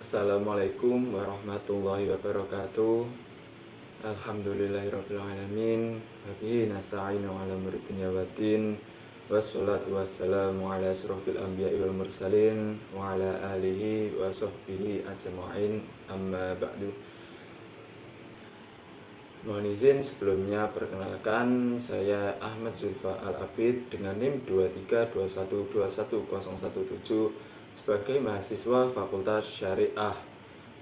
Assalamualaikum warahmatullahi wabarakatuh. Alhamdulillahirabbil alamin. Wa bihi nasta'inu ala umuri dunya waddin. Wassalatu wassalamu ala asyrofil anbiya'i wal mursalin wa ala alihi wa sahbihi ajma'in. Amma ba'du. Mohon izin sebelumnya perkenalkan, saya Ahmad Zulfa Al-Abid dengan NIM 2321210117 sebagai mahasiswa Fakultas Syariah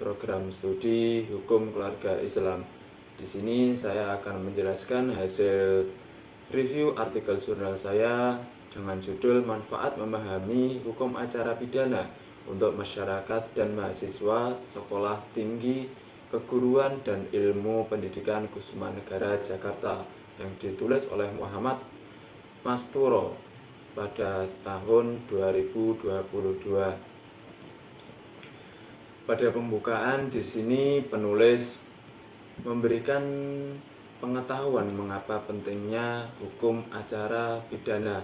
Program Studi Hukum Keluarga Islam. Di sini saya akan menjelaskan hasil review artikel jurnal saya dengan judul Manfaat Memahami Hukum Acara Pidana untuk Masyarakat dan Mahasiswa Sekolah Tinggi Keguruan dan Ilmu Pendidikan Kusumanegara Jakarta yang ditulis oleh Muhammad Masturo pada tahun 2022. Pada pembukaan di sini penulis memberikan pengetahuan mengapa pentingnya hukum acara pidana.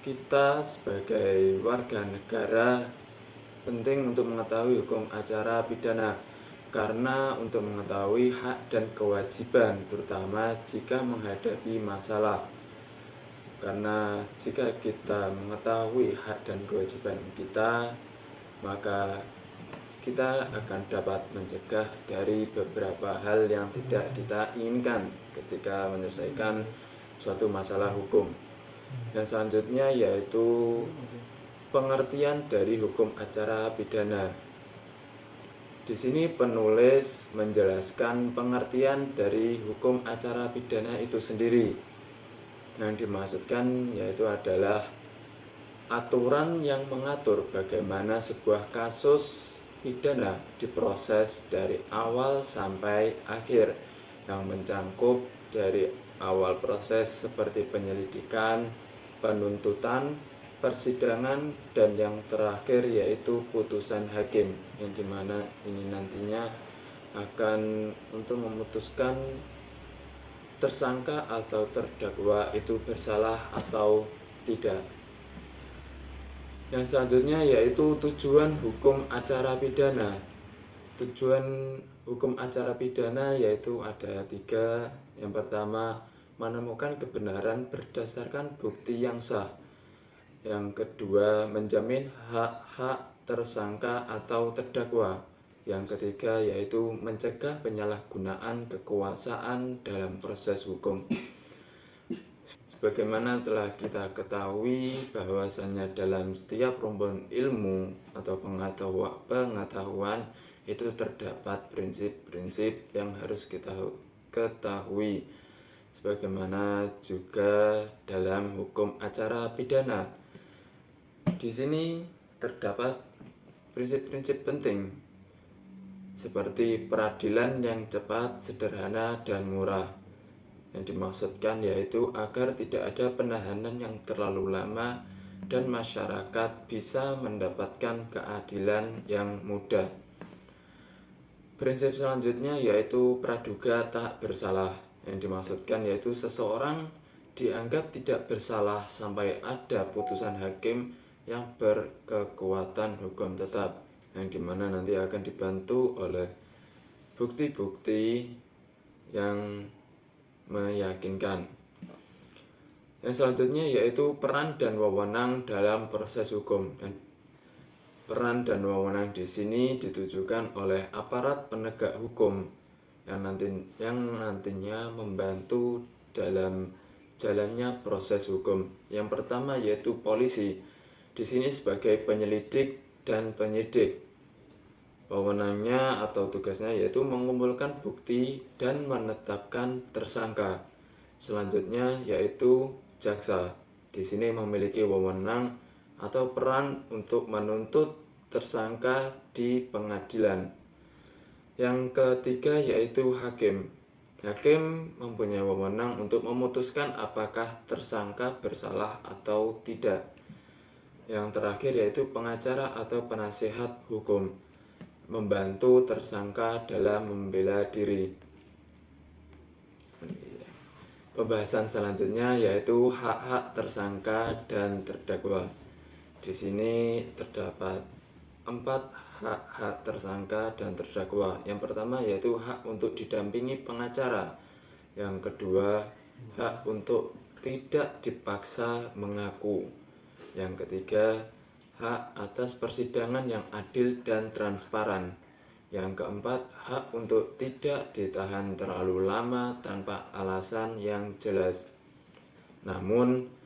Kita sebagai warga negara penting untuk mengetahui hukum acara pidana karena untuk mengetahui hak dan kewajiban terutama jika menghadapi masalah. Karena jika kita mengetahui hak dan kewajiban kita, maka kita akan dapat mencegah dari beberapa hal yang tidak kita inginkan ketika menyelesaikan suatu masalah hukum. Yang selanjutnya yaitu pengertian dari hukum acara pidana. Di sini penulis menjelaskan pengertian dari hukum acara pidana itu sendiri. Yang dimaksudkan yaitu adalah aturan yang mengatur bagaimana sebuah kasus pidana diproses dari awal sampai akhir, yang mencangkup dari awal proses seperti penyelidikan, penuntutan, persidangan, dan yang terakhir yaitu putusan hakim, yang dimana ini nantinya akan untuk memutuskan tersangka atau terdakwa itu bersalah atau tidak. Yang selanjutnya yaitu tujuan hukum acara pidana. Tujuan hukum acara pidana yaitu ada 3. Yang pertama, menemukan kebenaran berdasarkan bukti yang sah. Yang kedua, menjamin hak-hak tersangka atau terdakwa. Yang ketiga yaitu mencegah penyalahgunaan kekuasaan dalam proses hukum. Sebagaimana telah kita ketahui bahwasanya dalam setiap rumpun ilmu atau pengetahuan itu terdapat prinsip-prinsip yang harus kita ketahui. Sebagaimana juga dalam hukum acara pidana. Di sini terdapat prinsip-prinsip penting seperti peradilan yang cepat, sederhana, dan murah. Yang dimaksudkan yaitu agar tidak ada penahanan yang terlalu lama dan masyarakat bisa mendapatkan keadilan yang mudah. Prinsip selanjutnya yaitu praduga tak bersalah. Yang dimaksudkan yaitu seseorang dianggap tidak bersalah sampai ada putusan hakim yang berkekuatan hukum tetap, yang dimana nanti akan dibantu oleh bukti-bukti yang meyakinkan. Yang selanjutnya yaitu peran dan wewenang dalam proses hukum. Peran dan wewenang di sini ditujukan oleh aparat penegak hukum yang nantinya membantu dalam jalannya proses hukum. Yang pertama yaitu polisi. Di sini sebagai penyelidik dan penyidik. Wewenangnya atau tugasnya yaitu mengumpulkan bukti dan menetapkan tersangka. Selanjutnya yaitu jaksa. Di sini memiliki wewenang atau peran untuk menuntut tersangka di pengadilan. Yang ketiga yaitu hakim. Hakim mempunyai wewenang untuk memutuskan apakah tersangka bersalah atau tidak. Yang terakhir yaitu pengacara atau penasihat hukum, membantu tersangka dalam membela diri. Pembahasan selanjutnya yaitu hak-hak tersangka dan terdakwa. Di sini terdapat 4 hak tersangka dan terdakwa. Yang pertama yaitu hak untuk didampingi pengacara. Yang kedua, hak untuk tidak dipaksa mengaku. Yang ketiga, hak atas persidangan yang adil dan transparan. Yang keempat, hak untuk tidak ditahan terlalu lama tanpa alasan yang jelas. Namun,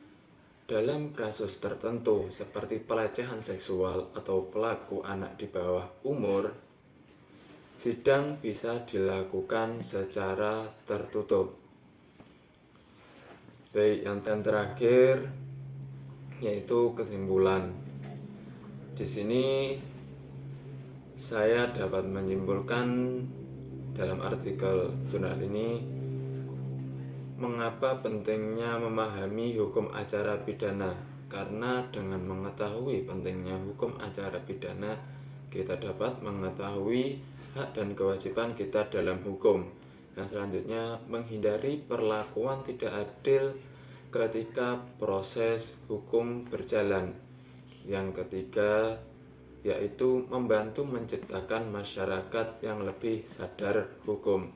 dalam kasus tertentu seperti pelecehan seksual atau pelaku anak di bawah umur, sidang bisa dilakukan secara tertutup. Baik, yang terakhir yaitu kesimpulan. Di sini saya dapat menyimpulkan dalam artikel jurnal ini mengapa pentingnya memahami hukum acara pidana. Karena dengan mengetahui pentingnya hukum acara pidana, kita dapat mengetahui hak dan kewajiban kita dalam hukum. Yang selanjutnya, menghindari perlakuan tidak adil ketika proses hukum berjalan. Yang ketiga, yaitu membantu menciptakan masyarakat yang lebih sadar hukum.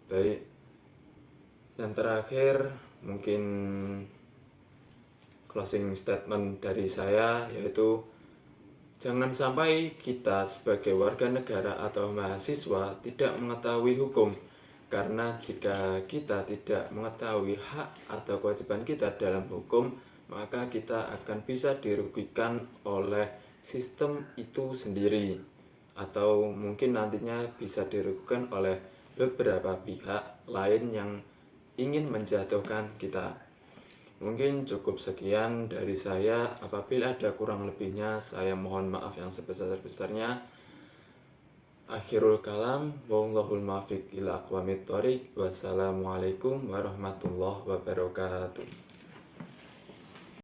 Baik, yang terakhir mungkin closing statement dari saya yaitu jangan sampai kita sebagai warga negara atau mahasiswa tidak mengetahui hukum, karena jika kita tidak mengetahui hak atau kewajiban kita dalam hukum, maka kita akan bisa dirugikan oleh sistem itu sendiri, atau mungkin nantinya bisa dirugikan oleh beberapa pihak lain yang ingin menjatuhkan kita. Mungkin cukup sekian dari saya. Apabila ada kurang lebihnya, saya mohon maaf yang sebesar-besarnya. Akhirul kalam, wallahul muwaffiq ila aqwamit thoriq. Wassalamualaikum warahmatullahi wabarakatuh.